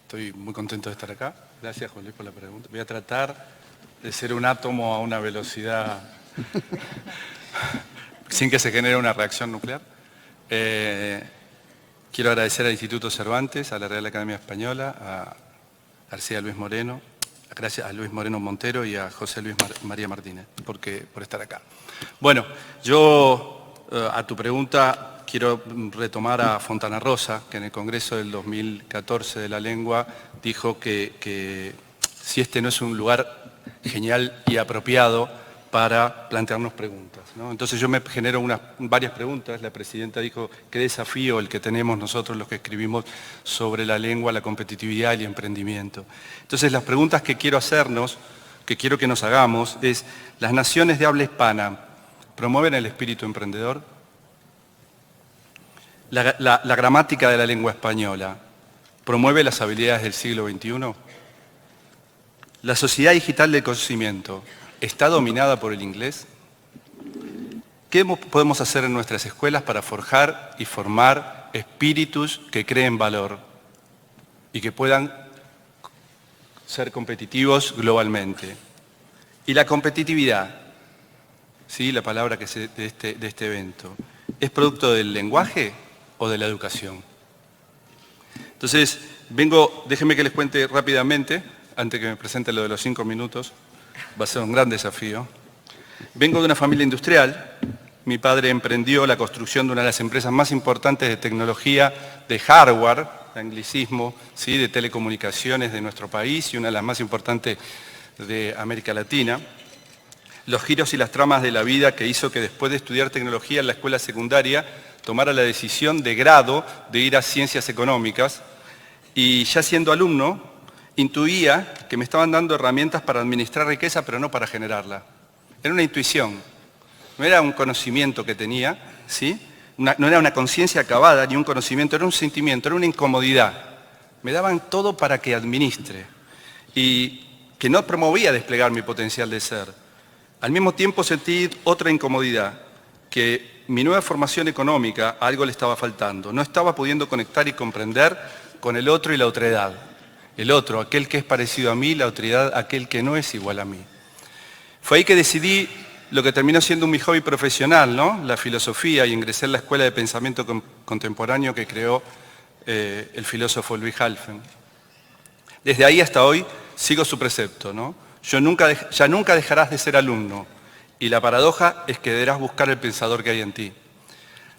Estoy muy contento de estar acá. Gracias, Juan Luis, por la pregunta. Voy a tratar de ser un átomo a una velocidad sin que se genere una reacción nuclear. Quiero agradecer al Instituto Cervantes, a la Real Academia Española, a García Luis Moreno, gracias a Luis Moreno Montero y a José Luis María Martínez por estar acá. Bueno, yo a tu pregunta quiero retomar a Fontana Rosa, que en el Congreso del 2014 de la Lengua dijo que si este no es un lugar genial y apropiado para plantearnos preguntas, ¿no? Entonces yo me genero varias preguntas. La presidenta dijo, qué desafío el que tenemos nosotros los que escribimos sobre la lengua, la competitividad y el emprendimiento. Entonces las preguntas que quiero hacernos, que quiero que nos hagamos, es, ¿las naciones de habla hispana promueven el espíritu emprendedor? ¿La gramática de la lengua española promueve las habilidades del siglo XXI? ¿La sociedad digital del conocimiento está dominada por el inglés? ¿Qué podemos hacer en nuestras escuelas para forjar y formar espíritus que creen valor y que puedan ser competitivos globalmente? Y la competitividad, ¿sí? La palabra de este evento, ¿es producto del lenguaje o de la educación? Entonces, déjenme que les cuente rápidamente, antes que me presente lo de los 5 minutos, va a ser un gran desafío. Vengo de una familia industrial. Mi padre emprendió la construcción de una de las empresas más importantes de tecnología de hardware, de anglicismo, ¿sí? De telecomunicaciones de nuestro país y una de las más importantes de América Latina. Los giros y las tramas de la vida que hizo que después de estudiar tecnología en la escuela secundaria tomara la decisión de grado de ir a ciencias económicas, y ya siendo alumno intuía que me estaban dando herramientas para administrar riqueza, pero no para generarla. Era una intuición, no era un conocimiento que tenía, ¿sí? No era una conciencia acabada ni un conocimiento, era un sentimiento, era una incomodidad. Me daban todo para que administre y que no promovía desplegar mi potencial de ser. Al mismo tiempo sentí otra incomodidad, que mi nueva formación económica a algo le estaba faltando. No estaba pudiendo conectar y comprender con el otro y la otredad. El otro, aquel que es parecido a mí, la otredad, aquel que no es igual a mí. Fue ahí que decidí lo que terminó siendo mi hobby profesional, ¿no? La filosofía, y ingresé en la Escuela de Pensamiento Contemporáneo que creó el filósofo Luis Halfen. Desde ahí hasta hoy sigo su precepto, ¿no? Ya nunca dejarás de ser alumno, y la paradoja es que deberás buscar el pensador que hay en ti.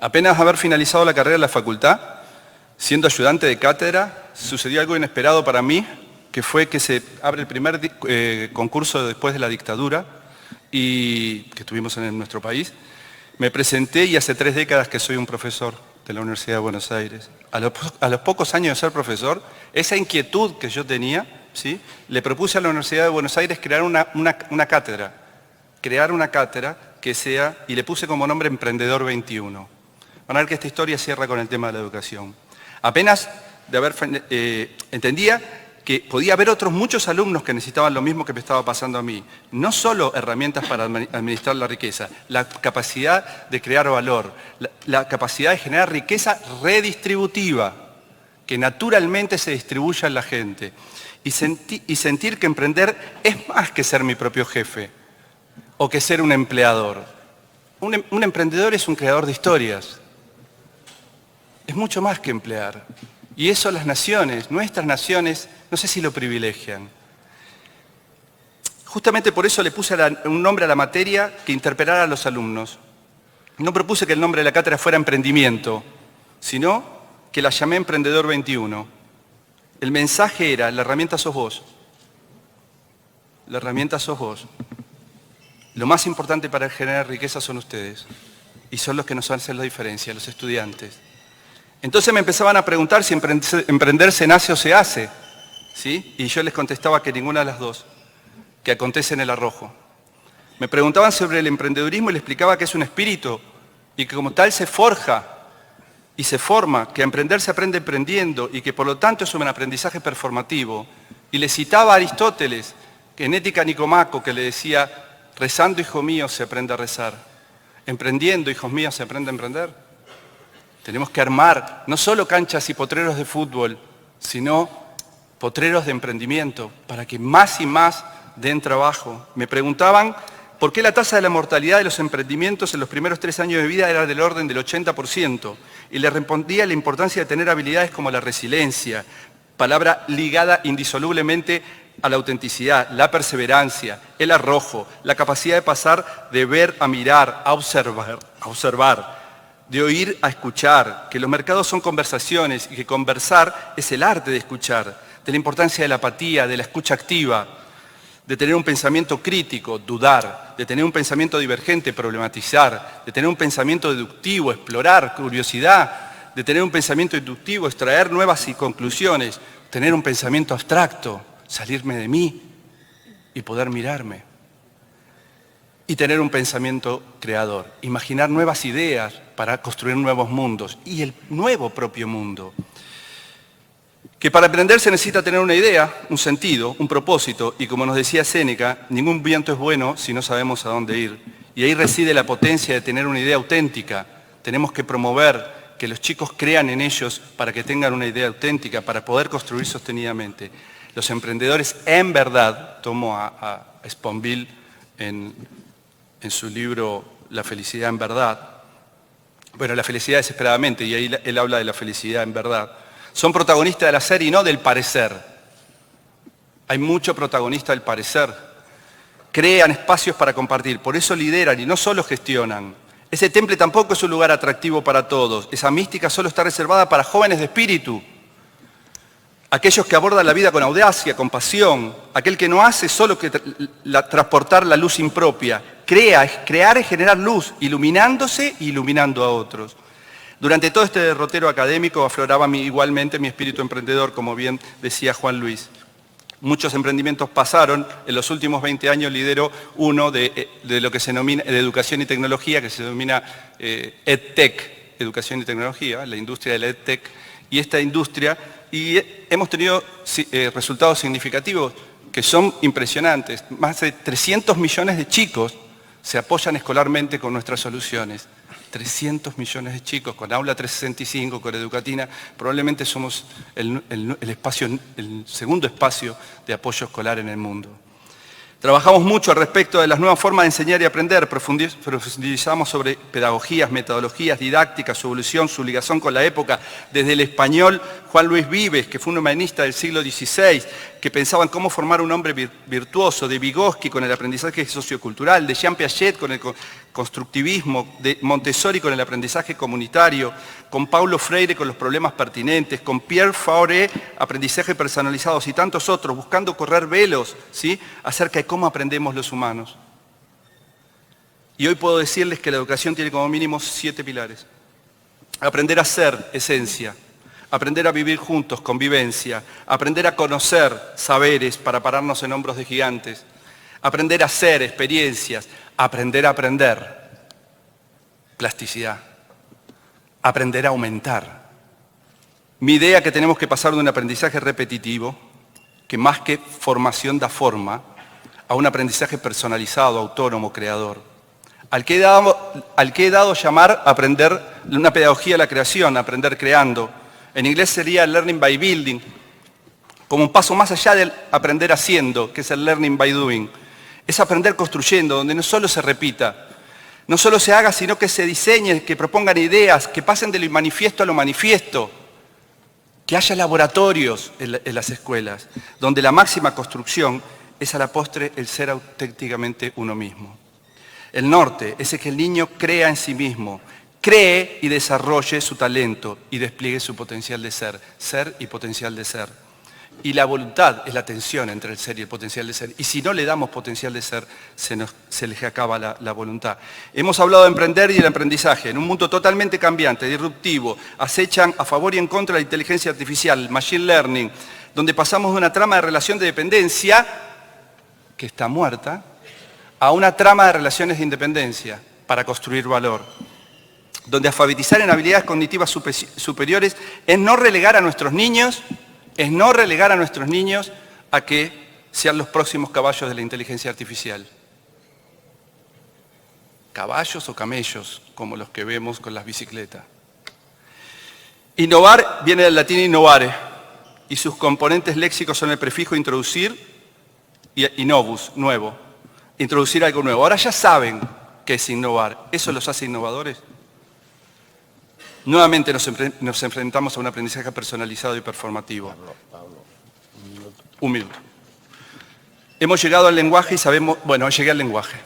Apenas haber finalizado la carrera en la facultad, siendo ayudante de cátedra, sucedió algo inesperado para mí, que fue que se abre el primer concurso después de la dictadura y que tuvimos en nuestro país. Me presenté y hace 3 décadas que soy un profesor de la Universidad de Buenos Aires. A los pocos años de ser profesor, esa inquietud que yo tenía, ¿sí? Le propuse a la Universidad de Buenos Aires crear una cátedra. Crear una cátedra que sea, y le puse como nombre Emprendedor 21. Van a ver que esta historia cierra con el tema de la educación. Apenas entendía que podía haber otros muchos alumnos que necesitaban lo mismo que me estaba pasando a mí. No solo herramientas para administrar la riqueza, la capacidad de crear valor, la capacidad de generar riqueza redistributiva, que naturalmente se distribuya en la gente. Y sentir que emprender es más que ser mi propio jefe o que ser un empleador. Un emprendedor es un creador de historias. Es mucho más que emplear. Y eso las naciones, nuestras naciones, no sé si lo privilegian. Justamente por eso le puse un nombre a la materia que interpelara a los alumnos. No propuse que el nombre de la cátedra fuera emprendimiento, sino que la llamé Emprendedor 21. El mensaje era, la herramienta sos vos. La herramienta sos vos. Lo más importante para generar riqueza son ustedes. Y son los que nos hacen la diferencia, los estudiantes. Entonces me empezaban a preguntar si emprender se nace o se hace, ¿sí? Y yo les contestaba que ninguna de las dos, que acontece en el arrojo. Me preguntaban sobre el emprendedurismo y les explicaba que es un espíritu y que como tal se forja y se forma, que a emprender se aprende emprendiendo y que por lo tanto es un aprendizaje performativo. Y les citaba a Aristóteles, que en Ética Nicomaco, que le decía, rezando, hijo mío, se aprende a rezar. Emprendiendo, hijos míos, se aprende a emprender. Tenemos que armar no solo canchas y potreros de fútbol, sino potreros de emprendimiento, para que más y más den trabajo. Me preguntaban por qué la tasa de la mortalidad de los emprendimientos en los primeros 3 años de vida era del orden del 80%, y les respondía la importancia de tener habilidades como la resiliencia, palabra ligada indisolublemente a la autenticidad, la perseverancia, el arrojo, la capacidad de pasar de ver a mirar, a observar, de oír a escuchar, que los mercados son conversaciones y que conversar es el arte de escuchar, de la importancia de la apatía, de la escucha activa, de tener un pensamiento crítico, dudar, de tener un pensamiento divergente, problematizar, de tener un pensamiento deductivo, explorar, curiosidad, de tener un pensamiento inductivo, extraer nuevas conclusiones, tener un pensamiento abstracto, salirme de mí y poder mirarme. Y tener un pensamiento creador, imaginar nuevas ideas para construir nuevos mundos y el nuevo propio mundo. Que para aprender se necesita tener una idea, un sentido, un propósito, y como nos decía Séneca, ningún viento es bueno si no sabemos a dónde ir. Y ahí reside la potencia de tener una idea auténtica. Tenemos que promover que los chicos crean en ellos para que tengan una idea auténtica, para poder construir sostenidamente. Los emprendedores en verdad, tomo a Sponville en su libro La felicidad en verdad, bueno, la felicidad desesperadamente, y ahí él habla de la felicidad en verdad, son protagonistas del hacer y no del parecer. Hay mucho protagonista del parecer. Crean espacios para compartir, por eso lideran y no solo gestionan. Ese temple tampoco es un lugar atractivo para todos. Esa mística solo está reservada para jóvenes de espíritu. Aquellos que abordan la vida con audacia, con pasión. Aquel que no hace solo que transportar la luz impropia. Crear es generar luz, iluminándose e iluminando a otros. Durante todo este derrotero académico afloraba igualmente mi espíritu emprendedor, como bien decía Juan Luis. Muchos emprendimientos pasaron, en los últimos 20 años lidero uno de lo que se denomina de educación y tecnología, que se denomina EdTech, educación y tecnología, la industria de la EdTech, y esta industria, y hemos tenido resultados significativos que son impresionantes. Más de 300 millones de chicos se apoyan escolarmente con nuestras soluciones. 300 millones de chicos, con Aula 365, con Educatina, probablemente somos el segundo espacio de apoyo escolar en el mundo. Trabajamos mucho al respecto de las nuevas formas de enseñar y aprender, profundizamos sobre pedagogías, metodologías, didácticas, su evolución, su ligación con la época, desde el español Juan Luis Vives, que fue un humanista del siglo XVI, que pensaba en cómo formar un hombre virtuoso, de Vygotsky con el aprendizaje sociocultural, de Jean Piaget con el constructivismo, de Montessori con el aprendizaje comunitario, con Paulo Freire con los problemas pertinentes, con Pierre Fauré, aprendizaje personalizados y tantos otros, buscando correr velos, ¿sí?, acerca de cómo aprendemos los humanos. Y hoy puedo decirles que la educación tiene como mínimo 7 pilares. Aprender a ser, esencia. Aprender a vivir juntos, convivencia. Aprender a conocer saberes para pararnos en hombros de gigantes. Aprender a hacer, experiencias. Aprender a aprender, plasticidad. Aprender a aumentar. Mi idea es que tenemos que pasar de un aprendizaje repetitivo, que más que formación da forma, a un aprendizaje personalizado, autónomo, creador. Al que he dado llamar aprender una pedagogía de la creación, aprender creando. En inglés sería learning by building, como un paso más allá del aprender haciendo, que es el learning by doing. Es aprender construyendo, donde no solo se repita, no solo se haga, sino que se diseñe, que propongan ideas, que pasen de lo manifiesto a lo manifiesto, que haya laboratorios en las escuelas, donde la máxima construcción es a la postre el ser auténticamente uno mismo. El norte es que el niño crea en sí mismo, cree y desarrolle su talento y despliegue su potencial de ser y potencial de ser. Y la voluntad es la tensión entre el ser y el potencial de ser. Y si no le damos potencial de ser, se les acaba la voluntad. Hemos hablado de emprender y del aprendizaje. En un mundo totalmente cambiante, disruptivo, acechan a favor y en contra de la inteligencia artificial, machine learning, donde pasamos de una trama de relación de dependencia, que está muerta, a una trama de relaciones de independencia para construir valor. Donde alfabetizar en habilidades cognitivas superiores es no relegar a nuestros niños a que sean los próximos caballos de la inteligencia artificial. Caballos o camellos, como los que vemos con las bicicletas. Innovar viene del latín innovare, y sus componentes léxicos son el prefijo introducir y novus, nuevo. Introducir algo nuevo. Ahora ya saben qué es innovar. ¿Eso los hace innovadores? Nuevamente nos enfrentamos a un aprendizaje personalizado y performativo. Un minuto. Hemos llegado al lenguaje y sabemos... Bueno, llegué al lenguaje.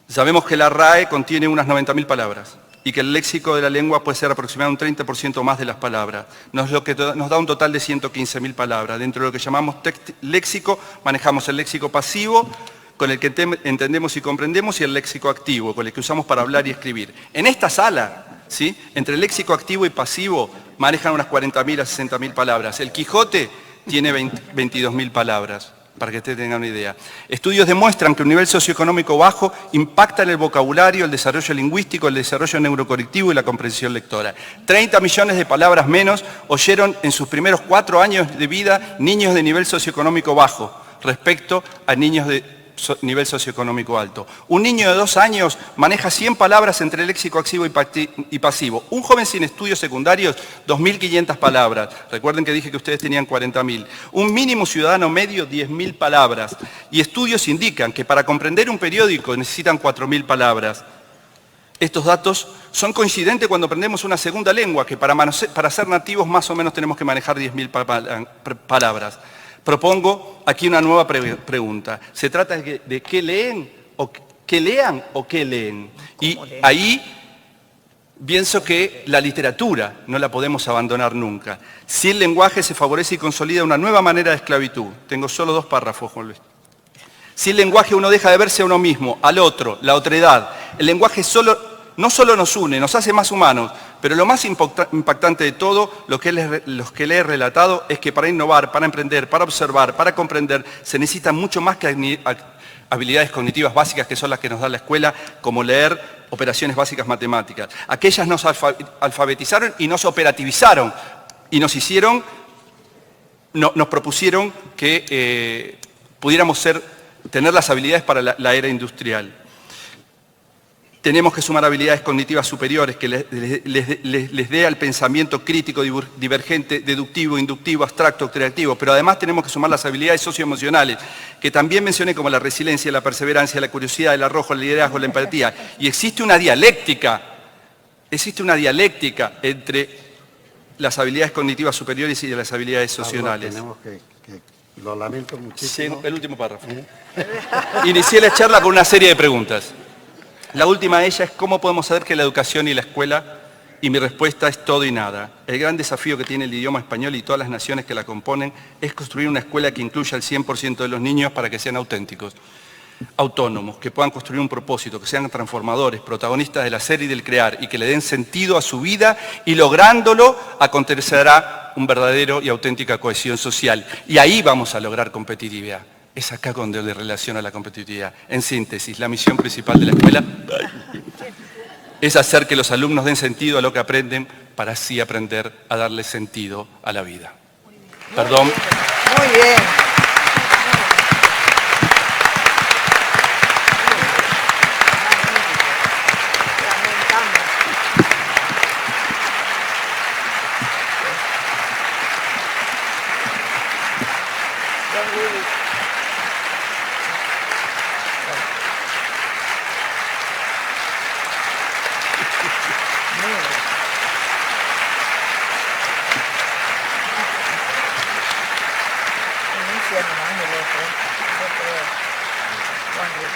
Sabemos que la RAE contiene unas 90.000 palabras y que el léxico de la lengua puede ser aproximadamente un 30% más de las palabras. Nos da un total de 115.000 palabras. Dentro de lo que llamamos léxico, manejamos el léxico pasivo, con el que entendemos y comprendemos, y el léxico activo, con el que usamos para hablar y escribir. En esta sala, ¿sí?, entre el léxico activo y pasivo, manejan unas 40.000 a 60.000 palabras. El Quijote tiene 22.000 palabras, para que ustedes tengan una idea. Estudios demuestran que un nivel socioeconómico bajo impacta en el vocabulario, el desarrollo lingüístico, el desarrollo neuroconectivo y la comprensión lectora. 30 millones de palabras menos oyeron en sus primeros 4 años de vida niños de nivel socioeconómico bajo, respecto a niños de nivel socioeconómico alto. Un niño de 2 años maneja 100 palabras entre léxico activo y pasivo. Un joven sin estudios secundarios, 2.500 palabras. Recuerden que dije que ustedes tenían 40.000. Un mínimo ciudadano medio, 10.000 palabras. Y estudios indican que para comprender un periódico necesitan 4.000 palabras. Estos datos son coincidentes cuando aprendemos una segunda lengua, que para ser nativos más o menos tenemos que manejar 10.000 palabras. Propongo aquí una nueva pregunta. ¿Se trata de qué leen o qué lean o qué leen? Y ahí pienso que la literatura no la podemos abandonar nunca. Si el lenguaje se favorece y consolida una nueva manera de esclavitud. Tengo solo 2 párrafos, Juan Luis. Si el lenguaje uno deja de verse a uno mismo, al otro, la otredad. El lenguaje no solo nos une, nos hace más humanos, pero lo más impactante de todo, lo que le he relatado, es que para innovar, para emprender, para observar, para comprender, se necesitan mucho más que habilidades cognitivas básicas, que son las que nos da la escuela, como leer operaciones básicas matemáticas. Aquellas nos alfabetizaron y nos operativizaron, y nos propusieron que pudiéramos tener las habilidades para la era industrial. Tenemos que sumar habilidades cognitivas superiores que les dé al pensamiento crítico, divergente, deductivo, inductivo, abstracto, creativo, pero además tenemos que sumar las habilidades socioemocionales, que también mencioné, como la resiliencia, la perseverancia, la curiosidad, el arrojo, el liderazgo, la empatía. Y existe una dialéctica entre las habilidades cognitivas superiores y las habilidades sociales. Lo lamento muchísimo. El último párrafo. Inicié la charla con una serie de preguntas. La última de ellas es ¿cómo podemos saber que la educación y la escuela? Y mi respuesta es todo y nada. El gran desafío que tiene el idioma español y todas las naciones que la componen es construir una escuela que incluya al 100% de los niños para que sean auténticos, autónomos, que puedan construir un propósito, que sean transformadores, protagonistas del hacer y del crear, y que le den sentido a su vida, y lográndolo acontecerá un verdadero y auténtica cohesión social. Y ahí vamos a lograr competitividad. Es acá donde le relaciona la competitividad. En síntesis, la misión principal de la escuela es hacer que los alumnos den sentido a lo que aprenden para así aprender a darle sentido a la vida. Perdón. Muy bien. Inicia nomás el otro. Juan Luis.